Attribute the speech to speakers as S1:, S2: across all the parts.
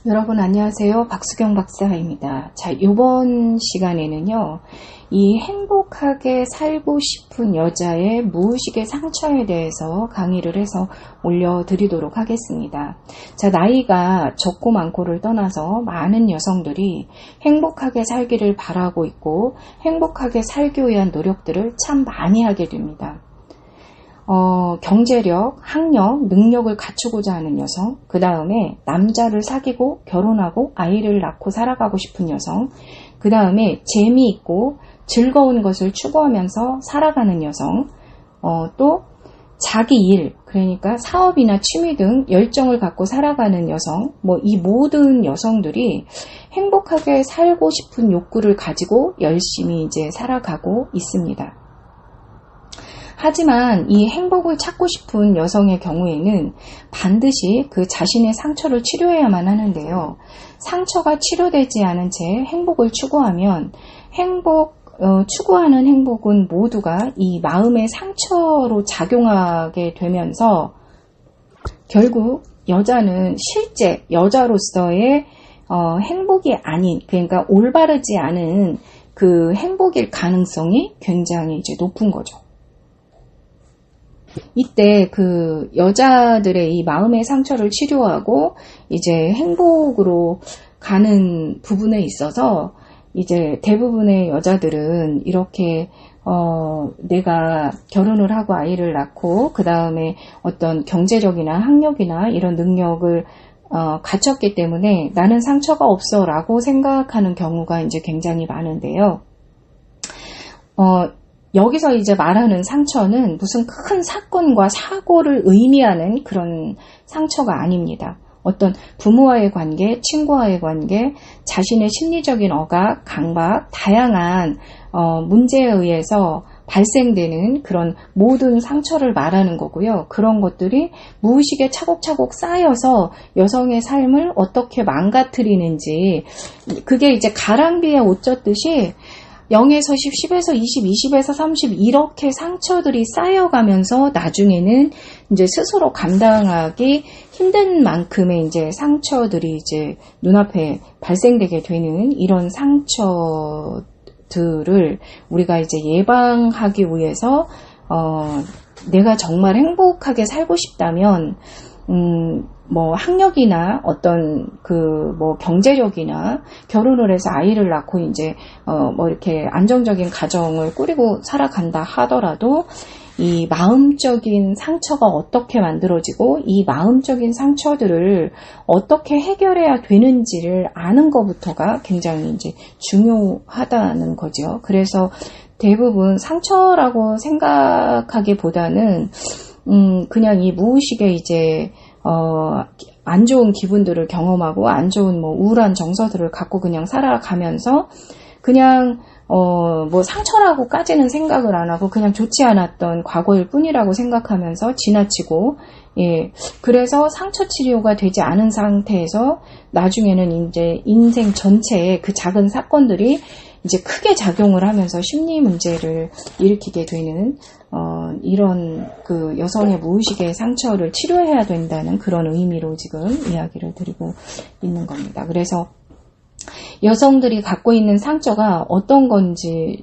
S1: 여러분 안녕하세요. 박수경 박사입니다. 자, 이번 시간에는요, 이 행복하게 살고 싶은 여자의 무의식의 상처에 대해서 강의를 해서 올려드리도록 하겠습니다. 자, 나이가 적고 많고를 떠나서 많은 여성들이 행복하게 살기를 바라고 있고 행복하게 살기 위한 노력들을 참 많이 하게 됩니다. 경제력, 학력, 능력을 갖추고자 하는 여성, 그 다음에 남자를 사귀고 결혼하고 아이를 낳고 살아가고 싶은 여성, 그 다음에 재미있고 즐거운 것을 추구하면서 살아가는 여성, 또 자기 일, 그러니까 사업이나 취미 등 열정을 갖고 살아가는 여성, 이 모든 여성들이 행복하게 살고 싶은 욕구를 가지고 열심히 이제 살아가고 있습니다. 하지만 이 행복을 찾고 싶은 여성의 경우에는 반드시 그 자신의 상처를 치료해야만 하는데요. 상처가 치료되지 않은 채 행복을 추구하면 추구하는 행복은 모두가 이 마음의 상처로 작용하게 되면서 결국 여자는 실제 여자로서의 행복이 아닌, 그러니까 올바르지 않은 그 행복일 가능성이 굉장히 이제 높은 거죠. 이때 그 여자들의 이 마음의 상처를 치료하고 이제 행복으로 가는 부분에 있어서 이제 대부분의 여자들은 이렇게 내가 결혼을 하고 아이를 낳고 그 다음에 어떤 경제력이나 학력이나 이런 능력을 갖췄기 때문에 나는 상처가 없어 라고 생각하는 경우가 이제 굉장히 많은데요. 여기서 이제 말하는 상처는 무슨 큰 사건과 사고를 의미하는 그런 상처가 아닙니다. 어떤 부모와의 관계, 친구와의 관계, 자신의 심리적인 억압, 강박, 다양한 문제에 의해서 발생되는 그런 모든 상처를 말하는 거고요. 그런 것들이 무의식에 차곡차곡 쌓여서 여성의 삶을 어떻게 망가뜨리는지, 그게 이제 가랑비에 옷 젖듯이 0에서 10, 10에서 20, 20에서 30 이렇게 상처들이 쌓여가면서 나중에는 이제 스스로 감당하기 힘든 만큼의 이제 상처들이 이제 눈앞에 발생되게 되는 이런 상처들을 우리가 이제 예방하기 위해서 내가 정말 행복하게 살고 싶다면 학력이나 어떤 경제력이나 결혼을 해서 아이를 낳고 이제 이렇게 안정적인 가정을 꾸리고 살아간다 하더라도 이 마음적인 상처가 어떻게 만들어지고 이 마음적인 상처들을 어떻게 해결해야 되는지를 아는 것부터가 굉장히 이제 중요하다는 거죠. 그래서 대부분 상처라고 생각하기보다는 그냥 이 무의식에 이제 안 좋은 기분들을 경험하고 안 좋은 우울한 정서들을 갖고 그냥 살아가면서 그냥 상처라고까지는 생각을 안 하고 그냥 좋지 않았던 과거일 뿐이라고 생각하면서 지나치고, 그래서 상처 치료가 되지 않은 상태에서 나중에는 이제 인생 전체에 그 작은 사건들이 이제 크게 작용을 하면서 심리 문제를 일으키게 되는 이런 그 여성의 무의식의 상처를 치료해야 된다는 그런 의미로 지금 이야기를 드리고 있는 겁니다. 그래서 여성들이 갖고 있는 상처가 어떤 건지는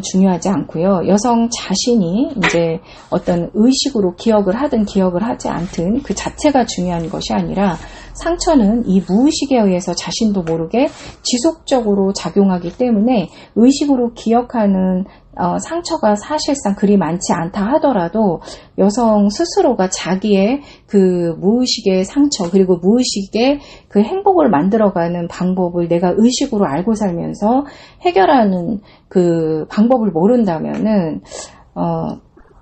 S1: 중요하지 않고요. 여성 자신이 이제 어떤 의식으로 기억을 하든 기억을 하지 않든 그 자체가 중요한 것이 아니라 상처는 이 무의식에 의해서 자신도 모르게 지속적으로 작용하기 때문에 의식으로 기억하는 상처가 사실상 그리 많지 않다 하더라도 여성 스스로가 자기의 그 무의식의 상처 그리고 무의식의 그 행복을 만들어가는 방법을 내가 의식으로 알고 살면서 해결하는 그 방법을 모른다면은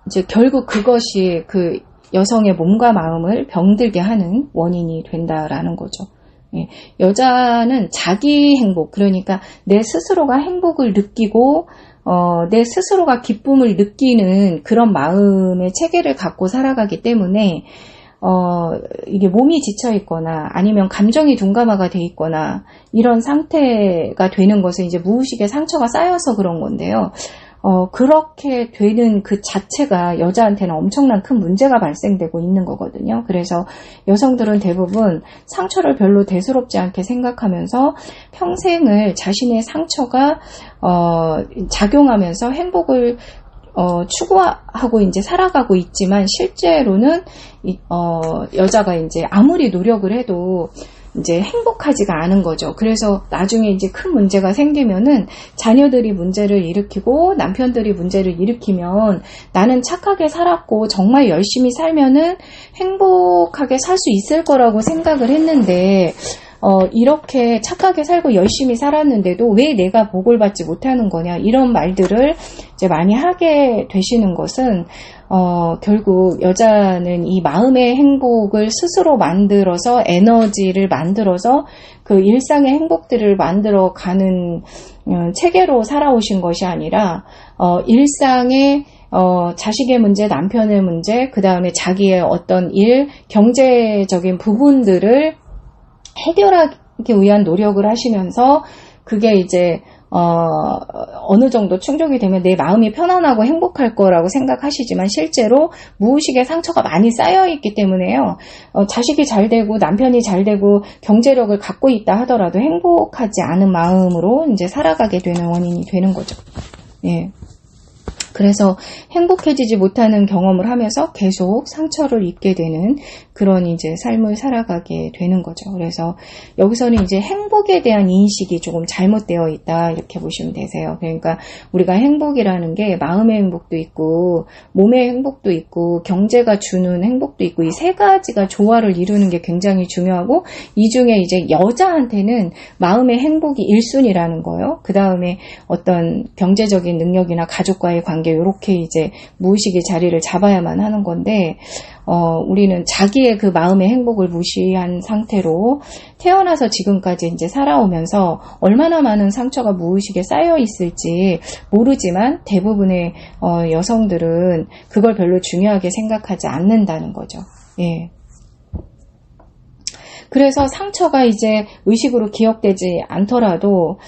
S1: 이제 결국 그것이 그 여성의 몸과 마음을 병들게 하는 원인이 된다라는 거죠. 여자는 자기 행복, 그러니까 내 스스로가 행복을 느끼고 내 스스로가 기쁨을 느끼는 그런 마음의 체계를 갖고 살아가기 때문에 이게 몸이 지쳐 있거나 아니면 감정이 둔감화가 돼 있거나 이런 상태가 되는 것은 이제 무의식의 상처가 쌓여서 그런 건데요. 그렇게 되는 그 자체가 여자한테는 엄청난 큰 문제가 발생되고 있는 거거든요. 그래서 여성들은 대부분 상처를 별로 대수롭지 않게 생각하면서 평생을 자신의 상처가 작용하면서 행복을 추구하고 이제 살아가고 있지만 실제로는 여자가 이제 아무리 노력을 해도 이제 행복하지가 않은 거죠. 그래서 나중에 이제 큰 문제가 생기면은 자녀들이 문제를 일으키고 남편들이 문제를 일으키면 나는 착하게 살았고 정말 열심히 살면은 행복하게 살 수 있을 거라고 생각을 했는데 이렇게 착하게 살고 열심히 살았는데도 왜 내가 복을 받지 못하는 거냐 이런 말들을 이제 많이 하게 되시는 것은 결국 여자는 이 마음의 행복을 스스로 만들어서 에너지를 만들어서 그 일상의 행복들을 만들어 가는 체계로 살아오신 것이 아니라 일상의 자식의 문제, 남편의 문제, 그 다음에 자기의 어떤 일, 경제적인 부분들을 해결하기 위한 노력을 하시면서 그게 이제 어느 정도 충족이 되면 내 마음이 편안하고 행복할 거라고 생각하시지만 실제로 무의식의 상처가 많이 쌓여있기 때문에요. 자식이 잘 되고 남편이 잘 되고 경제력을 갖고 있다 하더라도 행복하지 않은 마음으로 이제 살아가게 되는 원인이 되는 거죠. 예. 그래서 행복해지지 못하는 경험을 하면서 계속 상처를 입게 되는 그런 이제 삶을 살아가게 되는 거죠. 그래서 여기서는 이제 행복에 대한 인식이 조금 잘못되어 있다 이렇게 보시면 되세요. 그러니까 우리가 행복이라는 게 마음의 행복도 있고 몸의 행복도 있고 경제가 주는 행복도 있고 이 세 가지가 조화를 이루는 게 굉장히 중요하고 이 중에 이제 여자한테는 마음의 행복이 1순위라는 거예요. 그 다음에 어떤 경제적인 능력이나 가족과의 관계 이렇게 이제 무의식의 자리를 잡아야만 하는 건데 우리는 자기의 그 마음의 행복을 무시한 상태로 태어나서 지금까지 이제 살아오면서 얼마나 많은 상처가 무의식에 쌓여 있을지 모르지만 대부분의 여성들은 그걸 별로 중요하게 생각하지 않는다는 거죠. 예. 그래서 상처가 이제 의식으로 기억되지 않더라도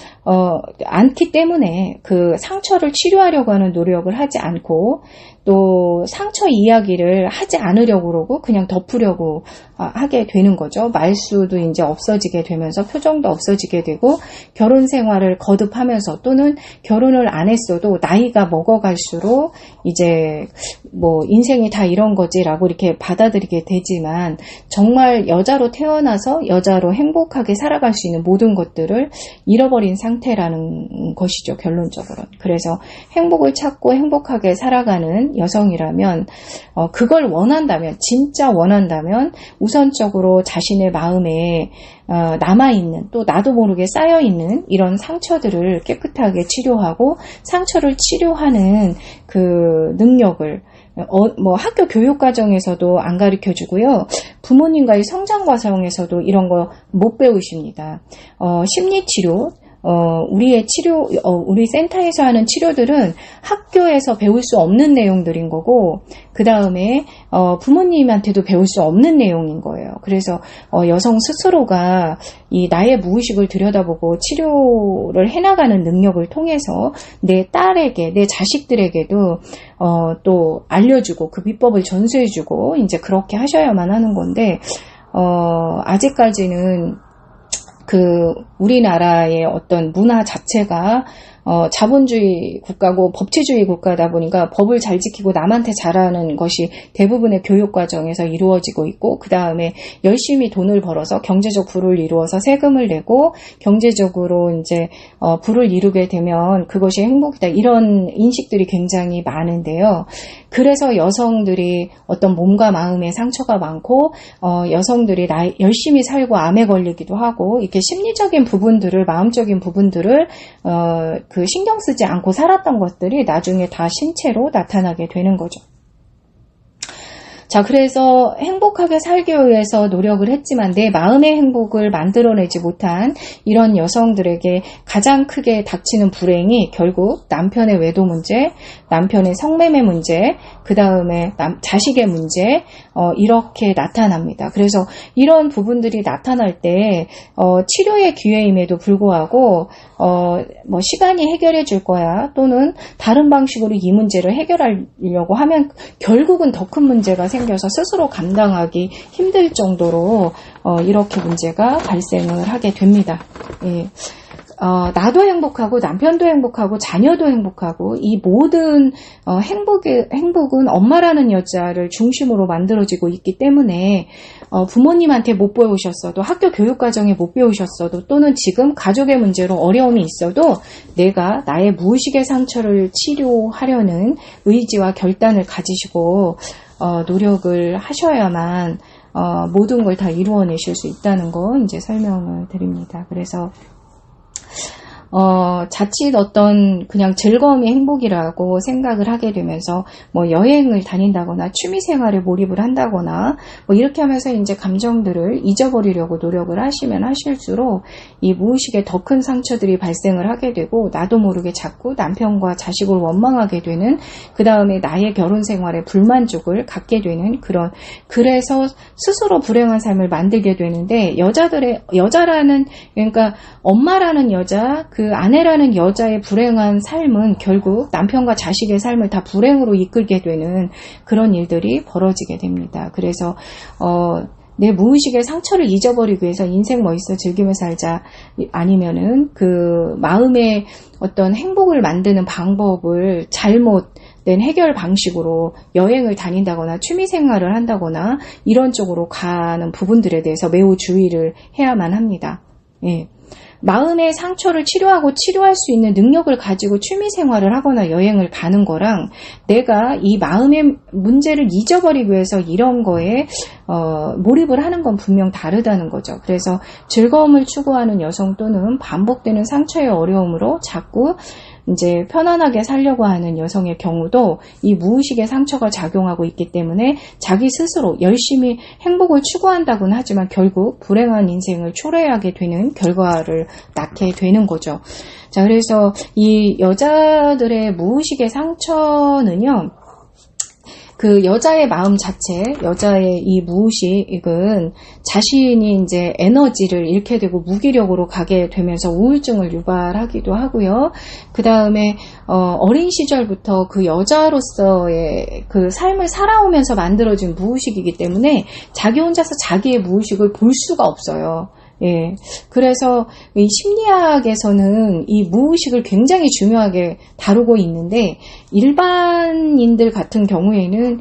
S1: 않기 때문에 그 상처를 치료하려고 하는 노력을 하지 않고 또 상처 이야기를 하지 않으려고 그러고 그냥 덮으려고 하게 되는 거죠. 말수도 이제 없어지게 되면서 표정도 없어지게 되고 결혼 생활을 거듭하면서 또는 결혼을 안 했어도 나이가 먹어갈수록 이제 뭐 인생이 다 이런 거지라고 이렇게 받아들이게 되지만 정말 여자로 태어나서 여자로 행복하게 살아갈 수 있는 모든 것들을 잃어버린 상태라는 것이죠. 결론적으로는. 그래서 행복을 찾고 행복하게 살아가는 여성이라면 그걸 원한다면 진짜 원한다면 우선적으로 자신의 마음에 남아있는 또 나도 모르게 쌓여있는 이런 상처들을 깨끗하게 치료하고 상처를 치료하는 그 능력을 뭐 학교 교육 과정에서도 안 가르쳐 주고요. 부모님과의 성장 과정에서도 이런 거 못 배우십니다. 심리 치료 우리 센터에서 하는 치료들은 학교에서 배울 수 없는 내용들인 거고, 그 다음에, 부모님한테도 배울 수 없는 내용인 거예요. 그래서, 여성 스스로가 이 나의 무의식을 들여다보고 치료를 해나가는 능력을 통해서 내 딸에게, 내 자식들에게도, 또 알려주고 그 비법을 전수해주고, 이제 그렇게 하셔야만 하는 건데, 아직까지는 우리나라의 어떤 문화 자체가 자본주의 국가고 법치주의 국가다 보니까 법을 잘 지키고 남한테 잘하는 것이 대부분의 교육 과정에서 이루어지고 있고, 그 다음에 열심히 돈을 벌어서 경제적 부를 이루어서 세금을 내고 경제적으로 이제 부를 이루게 되면 그것이 행복이다, 이런 인식들이 굉장히 많은데요. 그래서 여성들이 어떤 몸과 마음의 상처가 많고 여성들이 열심히 살고 암에 걸리기도 하고 이렇게 심리적인 부분들을, 마음적인 부분들을 그 신경 쓰지 않고 살았던 것들이 나중에 다 신체로 나타나게 되는 거죠. 자, 그래서 행복하게 살기 위해서 노력을 했지만 내 마음의 행복을 만들어내지 못한 이런 여성들에게 가장 크게 닥치는 불행이 결국 남편의 외도 문제, 남편의 성매매 문제, 그 다음에 자식의 문제, 이렇게 나타납니다. 그래서 이런 부분들이 나타날 때 치료의 기회임에도 불구하고 뭐 시간이 해결해 줄 거야, 또는 다른 방식으로 이 문제를 해결하려고 하면 결국은 더 큰 문제가 생겨서 스스로 감당하기 힘들 정도로 이렇게 문제가 발생을 하게 됩니다. 예. 나도 행복하고 남편도 행복하고 자녀도 행복하고 이 모든 행복은 엄마라는 여자를 중심으로 만들어지고 있기 때문에 부모님한테 못 배우셨어도, 학교 교육과정에 못 배우셨어도, 또는 지금 가족의 문제로 어려움이 있어도 내가 나의 무의식의 상처를 치료하려는 의지와 결단을 가지시고 노력을 하셔야만 모든 걸 다 이루어내실 수 있다는 거 이제 설명을 드립니다. 그래서 자칫 어떤 그냥 즐거움이 행복이라고 생각을 하게 되면서 뭐 여행을 다닌다거나 취미 생활에 몰입을 한다거나 뭐 이렇게 하면서 이제 감정들을 잊어버리려고 노력을 하시면 하실수록 이 무의식에 더 큰 상처들이 발생을 하게 되고, 나도 모르게 자꾸 남편과 자식을 원망하게 되는, 그 다음에 나의 결혼 생활에 불만족을 갖게 되는 그래서 스스로 불행한 삶을 만들게 되는데, 여자라는, 그러니까 엄마라는 여자, 그 아내라는 여자의 불행한 삶은 결국 남편과 자식의 삶을 다 불행으로 이끌게 되는 그런 일들이 벌어지게 됩니다. 그래서 내 무의식의 상처를 잊어버리기 위해서 인생 멋있어 즐기며 살자, 아니면은 그 마음의 어떤 행복을 만드는 방법을 잘못된 해결 방식으로 여행을 다닌다거나 취미 생활을 한다거나 이런 쪽으로 가는 부분들에 대해서 매우 주의를 해야만 합니다. 예. 마음의 상처를 치료하고 치료할 수 있는 능력을 가지고 취미 생활을 하거나 여행을 가는 거랑, 내가 이 마음의 문제를 잊어버리기 위해서 이런 거에 몰입을 하는 건 분명 다르다는 거죠. 그래서 즐거움을 추구하는 여성, 또는 반복되는 상처의 어려움으로 자꾸 이제 편안하게 살려고 하는 여성의 경우도 이 무의식의 상처가 작용하고 있기 때문에 자기 스스로 열심히 행복을 추구한다고는 하지만 결국 불행한 인생을 초래하게 되는 결과를 낳게 되는 거죠. 자, 그래서 이 여자들의 무의식의 상처는요, 그 여자의 마음 자체, 여자의 이 무의식은 자신이 이제 에너지를 잃게 되고 무기력으로 가게 되면서 우울증을 유발하기도 하고요. 그 다음에 어린 시절부터 그 여자로서의 그 삶을 살아오면서 만들어진 무의식이기 때문에 자기 혼자서 자기의 무의식을 볼 수가 없어요. 예. 그래서 이 심리학에서는 이 무의식을 굉장히 중요하게 다루고 있는데, 일반인들 같은 경우에는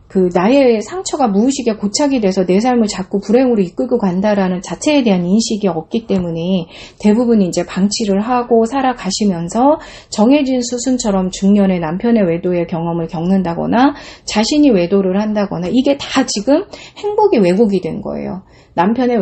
S1: 그 나의 상처가 무의식에 고착이 돼서 내 삶을 자꾸 불행으로 이끌고 간다라는 자체에 대한 인식이 없기 때문에 대부분 이제 방치를 하고 살아가시면서 정해진 수순처럼 중년에 남편의 외도의 경험을 겪는다거나 자신이 외도를 한다거나, 이게 다 지금 행복이 왜곡이 된 거예요. 남편의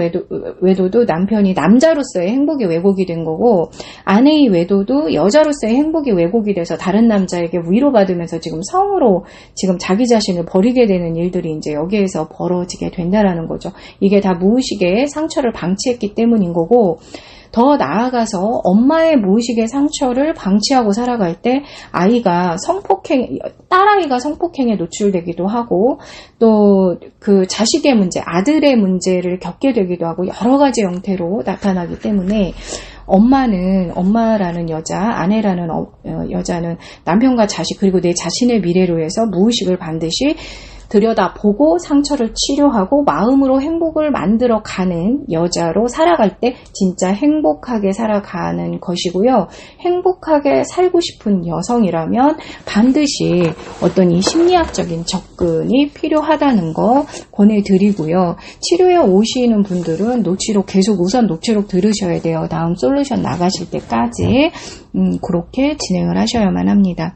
S1: 외도도 남편이 남자로서의 행복이 왜곡이 된 거고, 아내의 외도도 여자로서의 행복이 왜곡이 돼서 다른 남자에게 위로받으면서 지금 성으로 지금 자기 자신을 버리게 되는 일들이 이제 여기에서 벌어지게 된다라는 거죠. 이게 다 무의식의 상처를 방치했기 때문인 거고, 더 나아가서 엄마의 무의식의 상처를 방치하고 살아갈 때 딸아이가 성폭행에 노출되기도 하고, 또 그 자식의 문제, 아들의 문제를 겪게 되기도 하고, 여러 가지 형태로 나타나기 때문에 엄마라는 여자, 아내라는 여자는 남편과 자식, 그리고 내 자신의 미래로 해서 무의식을 반드시 들여다보고 상처를 치료하고 마음으로 행복을 만들어가는 여자로 살아갈 때 진짜 행복하게 살아가는 것이고요. 행복하게 살고 싶은 여성이라면 반드시 어떤 이 심리학적인 접근이 필요하다는 거 권해드리고요. 치료에 오시는 분들은 우선 녹취록 들으셔야 돼요. 다음 솔루션 나가실 때까지 그렇게 진행을 하셔야만 합니다.